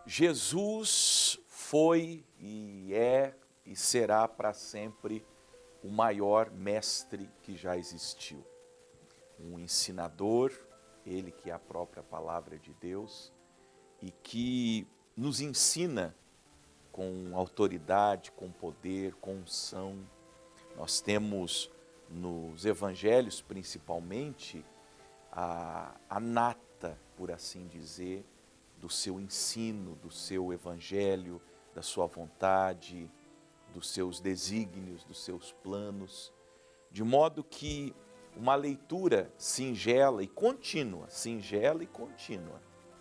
Jesus foi e é e será para sempre o maior mestre que já existiu. Um ensinador, ele que é a própria palavra de Deus e que nos ensina com autoridade, com poder, com unção. Nós temos nos evangelhos principalmente a nata, por assim dizer, do seu ensino, do seu evangelho, da sua vontade, dos seus desígnios, dos seus planos, de modo que uma leitura singela e contínua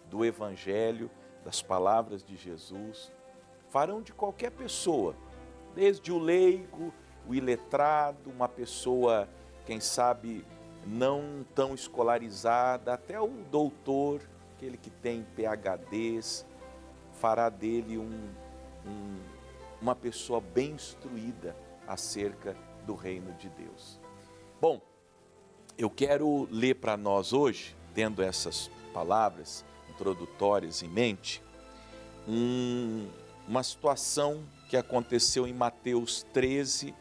do evangelho, das palavras de Jesus, farão de qualquer pessoa, desde o leigo, o iletrado, uma pessoa, quem sabe, não tão escolarizada, até o doutor, aquele que tem PhDs, fará dele uma pessoa bem instruída acerca do reino de Deus. Bom, eu quero ler para nós hoje, tendo essas palavras introdutórias em mente, uma situação que aconteceu em Mateus 13,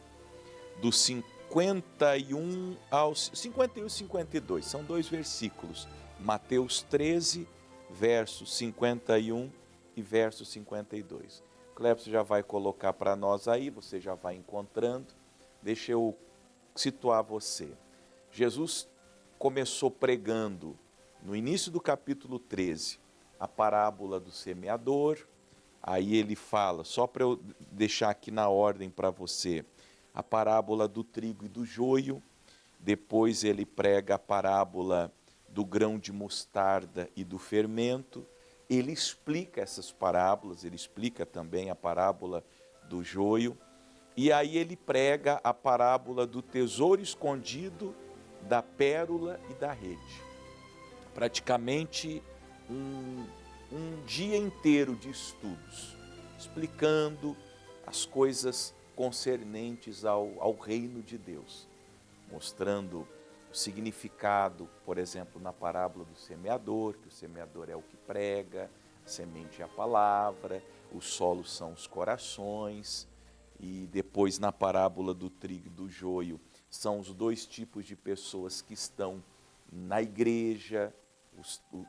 dos 51 aos 51 e 52, são 2 versículos, Mateus 13, versos 51 e verso 52. O Cleber já vai colocar para nós aí, você já vai encontrando, deixa eu situar você. Jesus começou pregando, no início do capítulo 13, a parábola do semeador. Aí ele fala, só para eu deixar aqui na ordem para você, a parábola do trigo e do joio. Depois ele prega a parábola do grão de mostarda e do fermento. Ele explica essas parábolas, ele explica também a parábola do joio. E aí ele prega a parábola do tesouro escondido, da pérola e da rede. Praticamente um dia inteiro de estudos, explicando as coisas concernentes ao reino de Deus, mostrando o significado, por exemplo, na parábola do semeador, que o semeador é o que prega, a semente é a palavra, os solos são os corações, e depois na parábola do trigo e do joio, são os 2 tipos de pessoas que estão na igreja,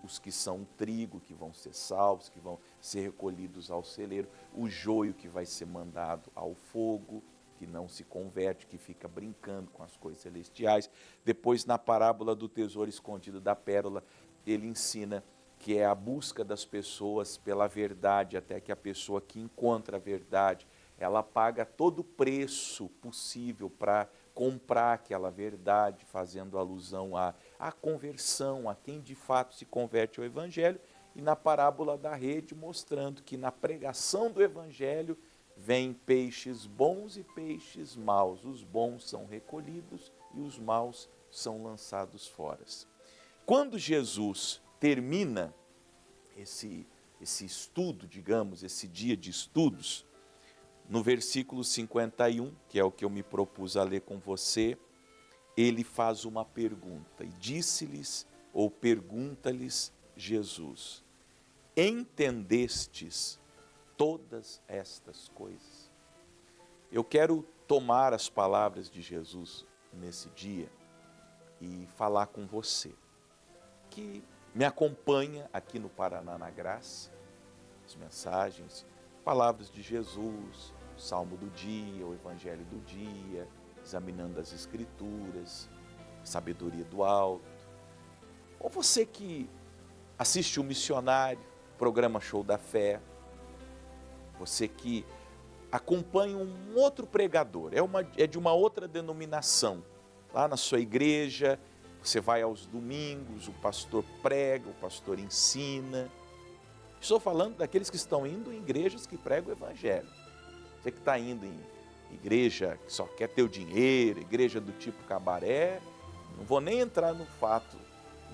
os que são trigo, que vão ser salvos, que vão ser recolhidos ao celeiro, o joio que vai ser mandado ao fogo, que não se converte, que fica brincando com as coisas celestiais. Depois, na parábola do tesouro escondido da pérola, ele ensina que é a busca das pessoas pela verdade, até que a pessoa que encontra a verdade, ela paga todo o preço possível para comprar aquela verdade, fazendo alusão à conversão, a quem de fato se converte ao Evangelho, e na parábola da rede, mostrando que na pregação do Evangelho vêm peixes bons e peixes maus. Os bons são recolhidos e os maus são lançados fora. Quando Jesus termina esse estudo, digamos, esse dia de estudos, no versículo 51, que é o que eu me propus a ler com você, ele faz uma pergunta, e disse-lhes, ou pergunta-lhes Jesus: entendestes todas estas coisas? Eu quero tomar as palavras de Jesus nesse dia e falar com você, que me acompanha aqui no Paraná na Graça, as mensagens, palavras de Jesus, o Salmo do dia, o Evangelho do dia, examinando as Escrituras, sabedoria do alto. Ou você que assiste o Missionário, programa Show da Fé, você que acompanha um outro pregador, é de uma outra denominação, lá na sua igreja, você vai aos domingos, o pastor prega, o pastor ensina. Estou falando daqueles que estão indo em igrejas que pregam o Evangelho. Você que está indo em igreja que só quer ter o dinheiro, igreja do tipo cabaré, não vou nem entrar no fato,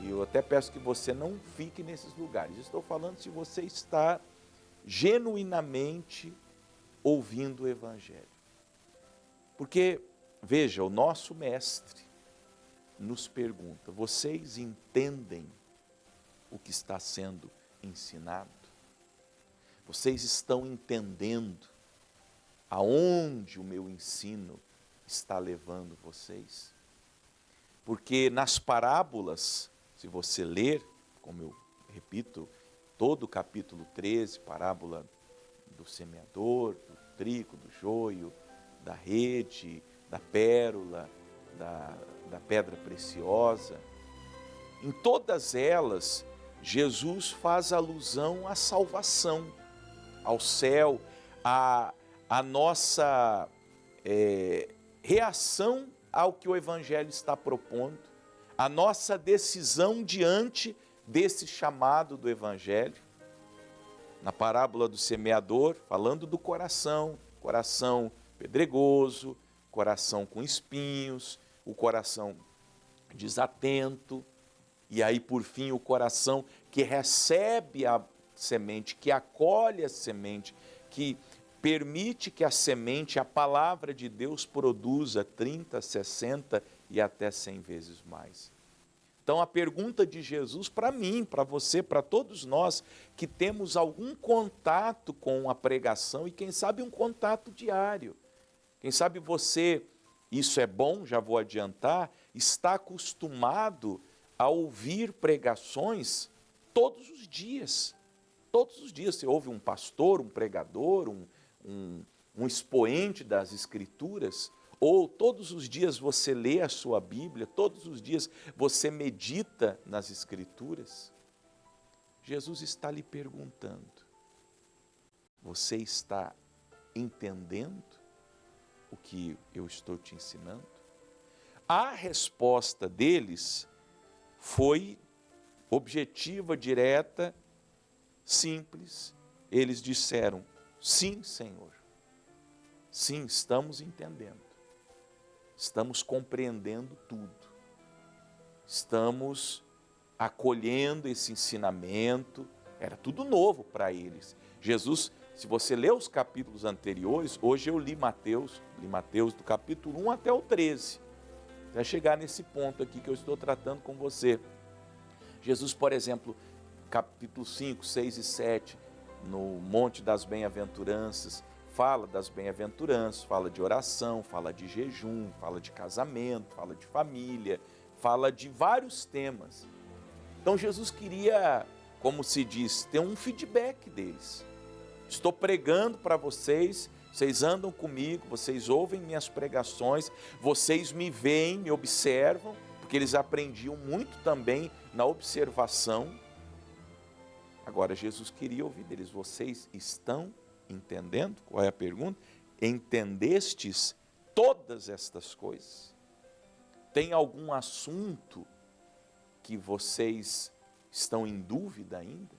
e eu até peço que você não fique nesses lugares. Estou falando se você está genuinamente ouvindo o Evangelho. Porque, veja, o nosso mestre nos pergunta: vocês entendem o que está sendo ensinado? Vocês estão entendendo aonde o meu ensino está levando vocês? Porque nas parábolas, se você ler, como eu repito, todo o capítulo 13, parábola do semeador, do trigo, do joio, da rede, da pérola, da pedra preciosa, em todas elas, Jesus faz alusão à salvação, ao céu, à nossa reação ao que o Evangelho está propondo, a nossa decisão diante desse chamado do Evangelho. Na parábola do semeador, falando do coração pedregoso, coração com espinhos, o coração desatento, e aí por fim o coração que recebe a semente, que acolhe a semente, que permite que a semente, a palavra de Deus, produza 30, 60 e até 100 vezes mais. Então a pergunta de Jesus para mim, para você, para todos nós que temos algum contato com a pregação e quem sabe um contato diário. Quem sabe você, isso é bom, já vou adiantar, está acostumado a ouvir pregações todos os dias. Todos os dias você ouve um pastor, um pregador, um expoente das Escrituras, ou todos os dias você lê a sua Bíblia, todos os dias você medita nas Escrituras. Jesus está lhe perguntando, você está entendendo o que eu estou te ensinando? A resposta deles foi objetiva, direta, simples. Eles disseram, sim, Senhor. Sim, estamos entendendo. Estamos compreendendo tudo. Estamos acolhendo esse ensinamento. Era tudo novo para eles. Jesus, se você ler os capítulos anteriores, hoje eu li Mateus do capítulo 1 até o 13. Vai chegar nesse ponto aqui que eu estou tratando com você. Jesus, por exemplo, capítulo 5, 6 e 7, no Monte das Bem-aventuranças, fala das bem-aventuranças, fala de oração, fala de jejum, fala de casamento, fala de família, fala de vários temas. Então Jesus queria, como se diz, ter um feedback deles. Estou pregando para vocês, vocês andam comigo, vocês ouvem minhas pregações, vocês me veem, me observam, porque eles aprendiam muito também na observação. Agora Jesus queria ouvir deles, vocês estão entendendo? Qual é a pergunta? Entendestes todas estas coisas? Tem algum assunto que vocês estão em dúvida ainda?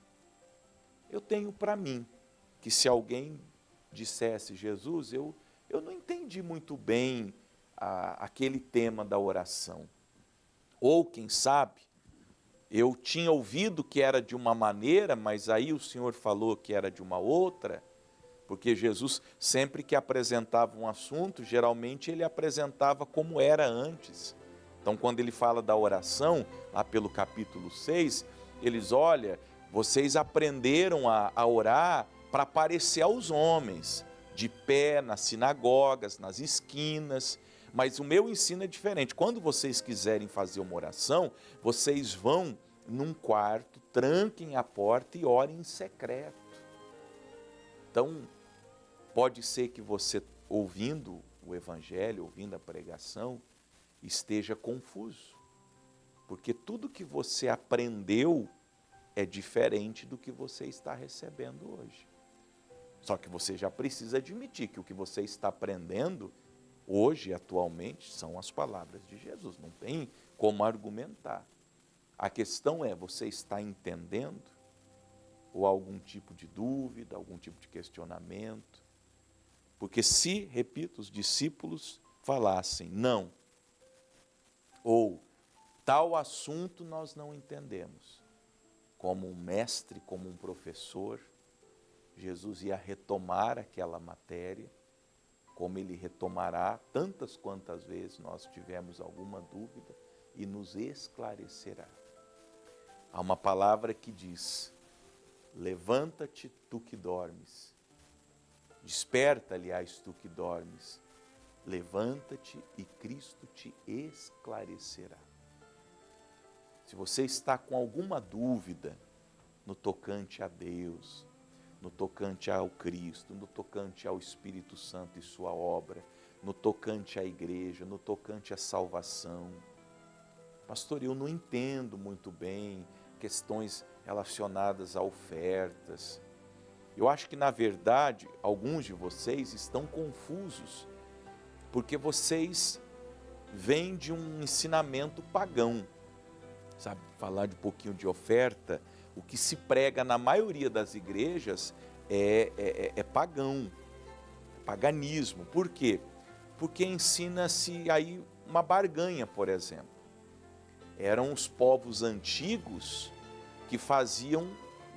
Eu tenho para mim que se alguém dissesse, Jesus, eu não entendi muito bem aquele tema da oração. Ou, quem sabe, eu tinha ouvido que era de uma maneira, mas aí o Senhor falou que era de uma outra, porque Jesus, sempre que apresentava um assunto, geralmente ele apresentava como era antes. Então, quando ele fala da oração, lá pelo capítulo 6, eles, olha, vocês aprenderam a orar para aparecer aos homens, de pé, nas sinagogas, nas esquinas, mas o meu ensino é diferente. Quando vocês quiserem fazer uma oração, vocês vão num quarto, tranquem a porta e orem em secreto. Então, pode ser que você, ouvindo o Evangelho, ouvindo a pregação, esteja confuso, porque tudo que você aprendeu é diferente do que você está recebendo hoje. Só que você já precisa admitir que o que você está aprendendo hoje, atualmente, são as palavras de Jesus, não tem como argumentar. A questão é, você está entendendo? Ou algum tipo de dúvida, algum tipo de questionamento? Porque se, repito, os discípulos falassem não, ou tal assunto nós não entendemos, como um mestre, como um professor, Jesus ia retomar aquela matéria, como ele retomará tantas quantas vezes nós tivemos alguma dúvida e nos esclarecerá. Há uma palavra que diz, Levanta-te, tu que dormes. Desperta, aliás, tu que dormes. Levanta-te e Cristo te esclarecerá. Se você está com alguma dúvida no tocante a Deus, no tocante ao Cristo, no tocante ao Espírito Santo e sua obra, no tocante à igreja, no tocante à salvação. Pastor, eu não entendo muito bem questões relacionadas a ofertas. Eu acho que, na verdade, alguns de vocês estão confusos, porque vocês vêm de um ensinamento pagão. Sabe, falar de um pouquinho de oferta, o que se prega na maioria das igrejas é pagão, paganismo. Por quê? Porque ensina-se aí uma barganha, por exemplo. Eram os povos antigos que faziam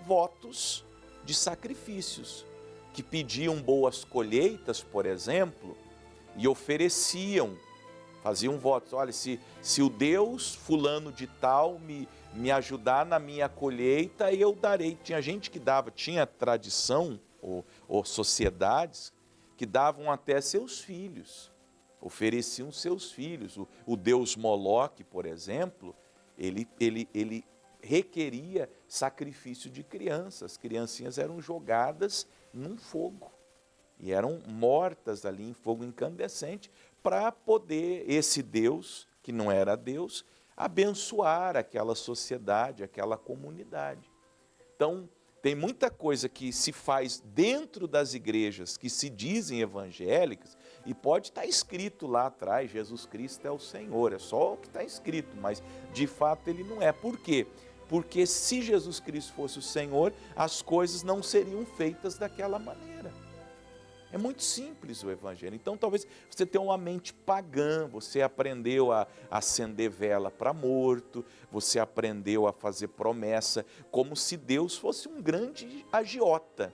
votos de sacrifícios, que pediam boas colheitas, por exemplo, e ofereciam, faziam votos. Olha, se o Deus fulano de tal me ajudar na minha colheita, eu darei. Tinha gente que dava, tinha tradição, ou sociedades, que davam até seus filhos, ofereciam seus filhos. O deus Moloque, por exemplo, ele requeria sacrifício de crianças. As criancinhas eram jogadas num fogo e eram mortas ali em fogo incandescente para poder esse Deus, que não era Deus, abençoar aquela sociedade, aquela comunidade. Então, tem muita coisa que se faz dentro das igrejas que se dizem evangélicas e pode estar escrito lá atrás, Jesus Cristo é o Senhor, é só o que está escrito, mas de fato ele não é. Por quê? Porque se Jesus Cristo fosse o Senhor, as coisas não seriam feitas daquela maneira. É muito simples o evangelho. Então talvez você tenha uma mente pagã, você aprendeu a acender vela para morto, você aprendeu a fazer promessa, como se Deus fosse um grande agiota.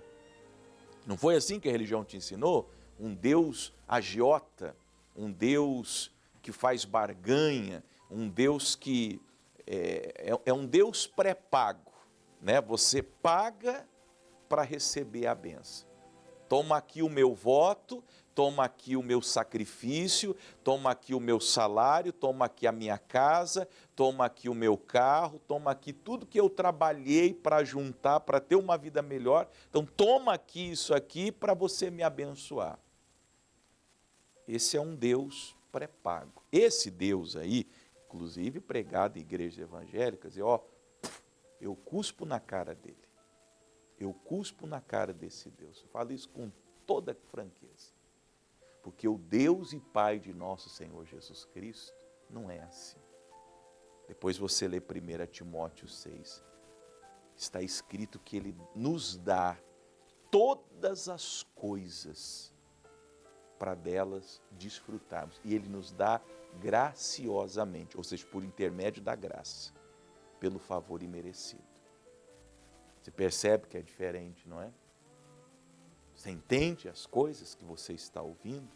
Não foi assim que a religião te ensinou? Um Deus agiota, um Deus que faz barganha, um Deus que é um Deus pré-pago, né? Você paga para receber a bênção. Toma aqui o meu voto, toma aqui o meu sacrifício, toma aqui o meu salário, toma aqui a minha casa, toma aqui o meu carro, toma aqui tudo que eu trabalhei para juntar, para ter uma vida melhor. Então toma aqui isso aqui para você me abençoar. Esse é um Deus pré-pago. Esse Deus aí, inclusive pregado em igrejas evangélicas, eu cuspo na cara dele. Eu cuspo na cara desse Deus. Eu falo isso com toda franqueza. Porque o Deus e Pai de nosso Senhor Jesus Cristo não é assim. Depois você lê 1 Timóteo 6. Está escrito que Ele nos dá todas as coisas para delas desfrutarmos. E Ele nos dá graciosamente, ou seja, por intermédio da graça, pelo favor imerecido. Você percebe que é diferente, não é? Você entende as coisas que você está ouvindo?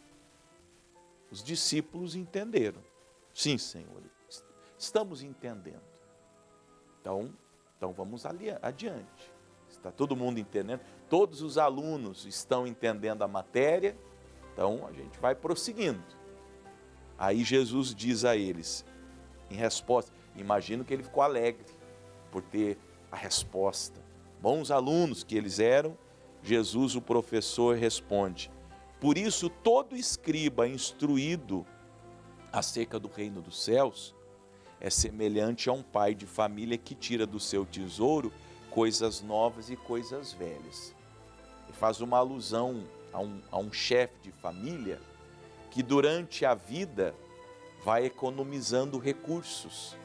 Os discípulos entenderam. Sim, Senhor, estamos entendendo. Então vamos adiante. Está todo mundo entendendo? Todos os alunos estão entendendo a matéria, então a gente vai prosseguindo. Aí Jesus diz a eles, em resposta, imagino que ele ficou alegre por ter a resposta. Bons alunos que eles eram, Jesus, o professor, responde: por isso todo escriba instruído acerca do reino dos céus é semelhante a um pai de família que tira do seu tesouro coisas novas e coisas velhas. Ele faz uma alusão a um chefe de família que durante a vida vai economizando recursos.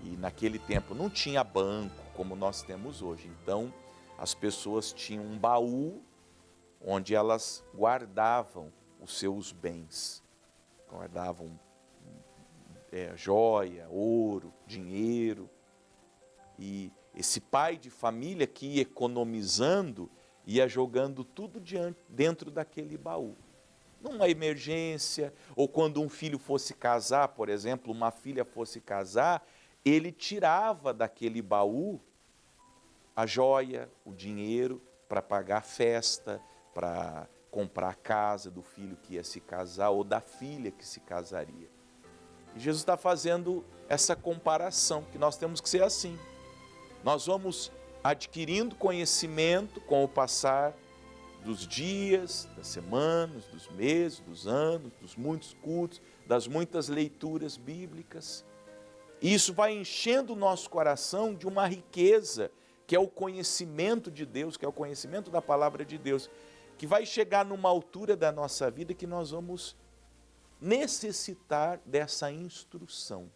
E naquele tempo não tinha banco como nós temos hoje. Então as pessoas tinham um baú onde elas guardavam os seus bens. Guardavam joia, ouro, dinheiro. E esse pai de família que ia economizando, ia jogando tudo dentro daquele baú. Numa emergência, ou quando um filho fosse casar, por exemplo, uma filha fosse casar, ele tirava daquele baú a joia, o dinheiro para pagar a festa, para comprar a casa do filho que ia se casar ou da filha que se casaria. E Jesus está fazendo essa comparação, que nós temos que ser assim. Nós vamos adquirindo conhecimento com o passar dos dias, das semanas, dos meses, dos anos, dos muitos cultos, das muitas leituras bíblicas. E isso vai enchendo o nosso coração de uma riqueza, que é o conhecimento de Deus, que é o conhecimento da palavra de Deus, que vai chegar numa altura da nossa vida que nós vamos necessitar dessa instrução.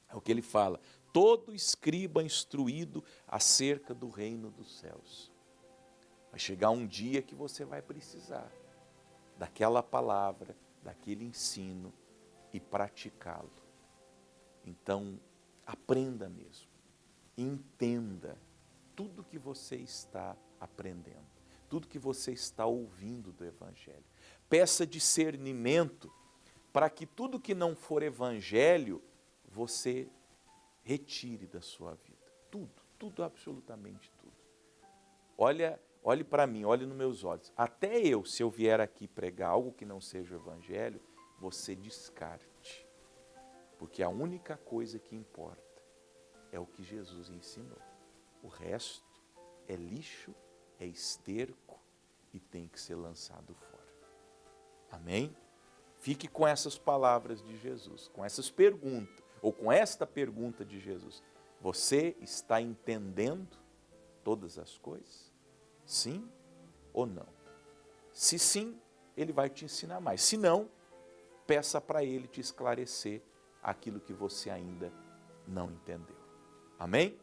É o que ele fala, todo escriba instruído acerca do reino dos céus. Vai chegar um dia que você vai precisar daquela palavra, daquele ensino e praticá-lo. Então, aprenda mesmo, entenda tudo que você está aprendendo, tudo que você está ouvindo do Evangelho. Peça discernimento para que tudo que não for Evangelho, você retire da sua vida. Tudo, absolutamente tudo. Olhe para mim, olhe nos meus olhos. Até eu, se eu vier aqui pregar algo que não seja o Evangelho, você descarte. Porque a única coisa que importa é o que Jesus ensinou. O resto é lixo, é esterco e tem que ser lançado fora. Amém? Fique com essas palavras de Jesus, com essas perguntas, ou com esta pergunta de Jesus. Você está entendendo todas as coisas? Sim ou não? Se sim, ele vai te ensinar mais. Se não, peça para ele te esclarecer aquilo que você ainda não entendeu. Amém?